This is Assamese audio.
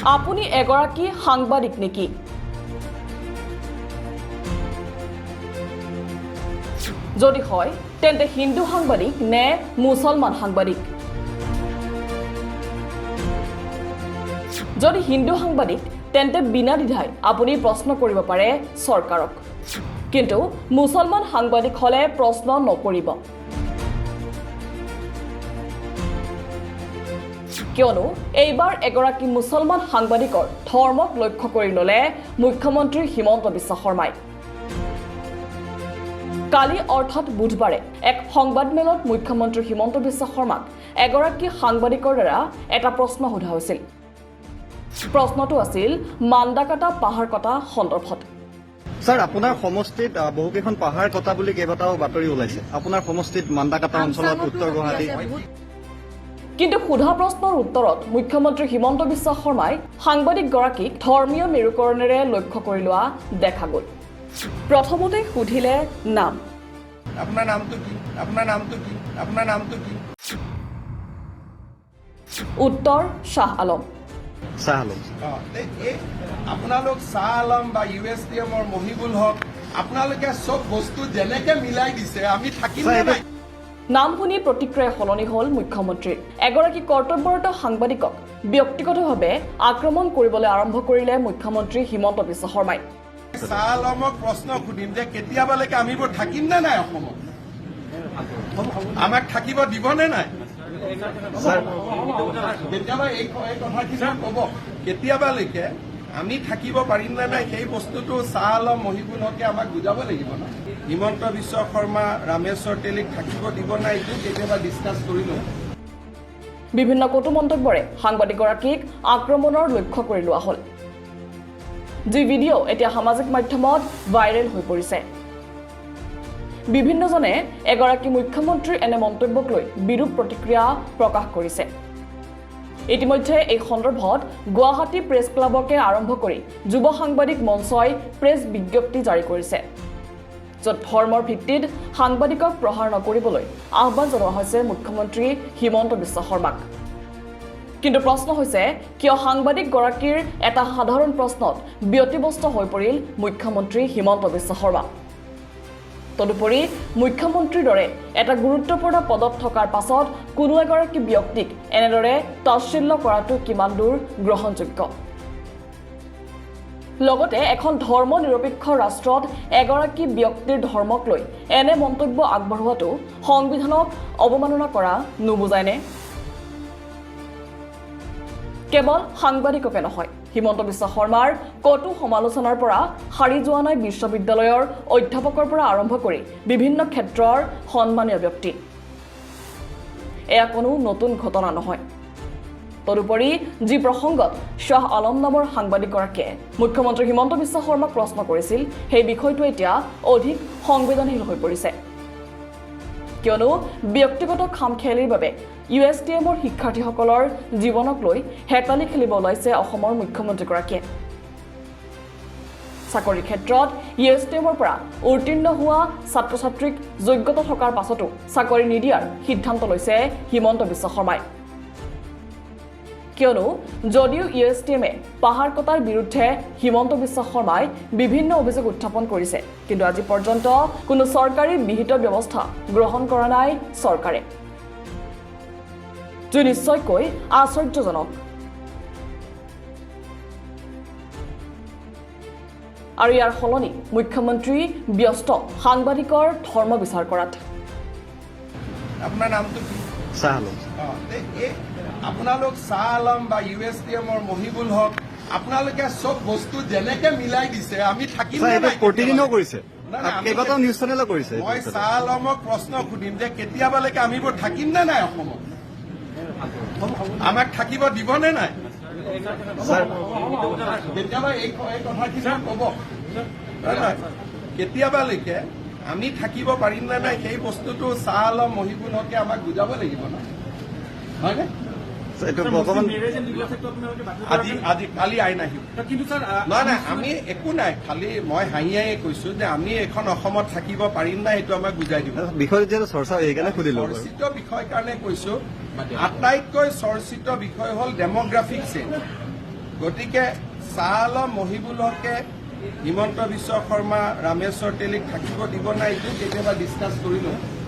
আপুনি এগৰাকী সাংবাদিক নেকি? যদি হয় তেন্তে হিন্দু সাংবাদিক নে মুছলমান সাংবাদিক? যদি হিন্দু সাংবাদিক তেন্তে বিনা দ্বিধাই আপুনি প্ৰশ্ন কৰিব পাৰে চৰকাৰক, কিন্তু মুছলমান সাংবাদিক হলে প্ৰশ্ন নকৰিব। কিয়নো এইবাৰ এগৰাকী মুছলমান সাংবাদিকৰ ধৰ্মক লক্ষ্য কৰি ল'লে মুখ্যমন্ত্ৰী হিমন্ত বিশ্ব শৰ্মাই। কালি অৰ্থাৎ বুধবাৰে এক সংবাদমেলত মুখ্যমন্ত্ৰী হিমন্ত বিশ্ব শৰ্মাক এগৰাকী সাংবাদিকৰ দ্বাৰা এটা প্ৰশ্ন সোধা হৈছিল। প্ৰশ্নটো আছিল মান্দাকাটা পাহাৰ কটা সন্দৰ্ভত। স্যাৰ, আপোনাৰ সমষ্টিত বহুকেইখন পাহাৰ কটা বুলি কেইবাটাও বাতৰি ওলাইছে। আপোনাৰ সমষ্টিত মান্দাকাটা অঞ্চলত উত্তৰ গুৱাহাটী, কিন্তু সোধা প্ৰশ্নৰ উত্তৰত মুখ্যমন্ত্ৰী হিমন্ত বিশ্ব শৰ্মাই সাংবাদিকগৰাকীক ধৰ্মীয় মেৰুকৰণেৰে লক্ষ্য কৰি লোৱা দেখা গ'ল। প্ৰথমতে সুধিলে নাম। আপোনাৰ নামটো কি? আপোনাৰ নামটো কি? আপোনাৰ নামটো কি? উত্তৰ শ্বাহ আলম। শ্বাহ আলম। আপোনালোক শ্বাহ আলম বা USTMৰ মহিবুল হক, আপোনালোকে চব বস্তু যেনেকে মিলাই দিছে আমি থাকিম নে নাই? নাম শুনি প্ৰতিক্ৰিয়া সলনি হ'ল মুখ্যমন্ত্ৰীৰ। এগৰাকী কৰ্তব্যৰত সাংবাদিকক ব্যক্তিগতভাৱে আক্ৰমণ কৰিবলৈ আৰম্ভ কৰিলে মুখ্যমন্ত্ৰী হিমন্ত বিশ্ব শৰ্মাই। শ্বাহ আলমক প্ৰশ্ন সুধিম যে কেতিয়াবালৈকে আমিবোৰ থাকিম নে নাই অসমত? আমাক থাকিব দিব নে নাই? কেতিয়াবা এই কথাখিনি ক'ব, কেতিয়াবালৈকে আমি থাকিব পাৰিম নে নাই সেই বস্তুটো শ্বাহ আলম মহিবুল হকে আমাক বুজাব লাগিব ন। হিমন্ত বিশ্ব শৰ্মা ৰামেশ্বৰ তেলীক থাকিব দিব নাই এইটো কেতিয়াবা ডিছকাছ কৰিলো। বিভিন্ন কটু মন্তব্যৰে সাংবাদিকগৰাকীক আক্ৰমণৰ লক্ষ্য কৰি লোৱা হ'ল, যি ভিডিঅ' এতিয়া সামাজিক মাধ্যমত ভাইৰেল হৈ পৰিছে। বিভিন্নজনে এগৰাকী মুখ্যমন্ত্ৰীৰ এনে মন্তব্যক লৈ বিৰূপ প্ৰতিক্ৰিয়া প্ৰকাশ কৰিছে। ইতিমধ্যে এই সন্দৰ্ভত গুৱাহাটী প্ৰেছ ক্লাবকে আৰম্ভ কৰি যুৱ সাংবাদিক মঞ্চই প্ৰেছ বিজ্ঞপ্তি জাৰি কৰিছে, য'ত ধৰ্মৰ ভিত্তিত সাংবাদিকক প্ৰহাৰ নকৰিবলৈ আহ্বান জনোৱা হৈছে মুখ্যমন্ত্ৰী হিমন্ত বিশ্ব শৰ্মাক। কিন্তু প্ৰশ্ন হৈছে, কিয় সাংবাদিকগৰাকীৰ এটা সাধাৰণ প্ৰশ্নত ব্যতিব্যস্ত হৈ পৰিল মুখ্যমন্ত্ৰী হিমন্ত বিশ্ব শৰ্মা? তদুপৰি মুখ্যমন্ত্ৰীৰ দৰে এটা গুৰুত্বপূৰ্ণ পদত থকাৰ পাছত কোনো এগৰাকী ব্যক্তিক এনেদৰে তাচ্ছিল্য কৰাটো কিমান দূৰ গ্ৰহণযোগ্য? লগতে এখন ধৰ্ম নিৰপেক্ষ ৰাষ্ট্ৰত এগৰাকী ব্যক্তিৰ ধৰ্মক লৈ এনে মন্তব্য আগবঢ়োৱাটো সংবিধানক অৱমাননা কৰা নুবুজায়নে? কেৱল সাংবাদিককে নহয়, হিমন্ত বিশ্ব শৰ্মাৰ কটু সমালোচনাৰ পৰা সাৰি যোৱা নাই বিশ্ববিদ্যালয়ৰ অধ্যাপকৰ পৰা আৰম্ভ কৰি বিভিন্ন ক্ষেত্ৰৰ সন্মানীয় ব্যক্তি। এয়া কোনো নতুন ঘটনা নহয়। তদুপৰি যি প্ৰসংগত শ্বাহ আলম নামৰ সাংবাদিকগৰাকীয়ে মুখ্যমন্ত্ৰী হিমন্ত বিশ্ব শৰ্মাক প্ৰশ্ন কৰিছিল, সেই বিষয়টো এতিয়া অধিক সংবেদনশীল হৈ পৰিছে। কিয়নো ব্যক্তিগত খামখেয়ালিৰ বাবে USTMৰ শিক্ষাৰ্থীসকলৰ জীৱনক লৈ হেতালি খেলিব ওলাইছে অসমৰ মুখ্যমন্ত্ৰীগৰাকীয়ে। চাকৰিৰ ক্ষেত্ৰত USTMৰ পৰা উত্তীৰ্ণ হোৱা ছাত্ৰ ছাত্ৰীক যোগ্যতা থকাৰ পাছতো চাকৰি নিদিয়াৰ সিদ্ধান্ত লৈছে হিমন্ত বিশ্ব শৰ্মাই। কিয়নো যদিও USTMে পাহাৰ কটাৰ বিৰুদ্ধে হিমন্ত বিশ্ব শৰ্মাই বিভিন্ন অভিযোগ উত্থাপন কৰিছে, কিন্তু আজি পৰ্যন্ত কোনো চৰকাৰী বিহিত ব্যৱস্থা গ্ৰহণ কৰা নাই চৰকাৰে, যি নিশ্চয়কৈ আশ্চৰ্যজনক। আৰু ইয়াৰ সলনি মুখ্যমন্ত্ৰী ব্যস্ত সাংবাদিকৰ ধৰ্ম বিচাৰ কৰাত। আপোনাৰ নামটো কি? শ্বাহ আলম। আপোনালোক শ্বাহ আলম বা USTMৰ মহিবুল হক, আপোনালোকে চব বস্তু যেনেকে মিলাই দিছে আমি থাকিম নে নাই? প্ৰতিদিনেও কৰিছে, কেইবাটাও নিউজ চেনেলো কৰিছে। মই শ্বাহ আলমক প্ৰশ্ন সুধিম যে কেতিয়াবালৈকে আমিবোৰ থাকিম নে নাই অসমত? আমাক থাকিব দিব নে নাই? কেতিয়াবা এই কথাখিনি ক'ব, কেতিয়াবালৈকে আমি থাকিব পাৰিম নে নাই সেই বস্তুটো শ্বাহ আলম মহিবুল হকে আমাক বুজাব লাগিব ন, হয়নে? কালি আইন আহিব। নহয় নাই, আমি একো নাই, খালি মই হাঁহিয়াই কৈছো যে আমি এখন অসমত থাকিব পাৰিম নাই এইটো আমাক বুজাই দিব। বিষয় চৰ্চা সেইকাৰণে সুধিলো। চৰ্চিত বিষয় কাৰণে কৈছো, আটাইতকৈ চৰ্চিত বিষয় হ'ল ডেমগ্ৰাফিক চেঞ্জ। গতিকে শ্বাহ আলম মহিবুল হকে হিমন্ত বিশ্ব শৰ্মা ৰামেশ্বৰ তেলীক থাকিব দিব নাই এইটো কেতিয়াবা ডিছকাছ কৰিলোঁ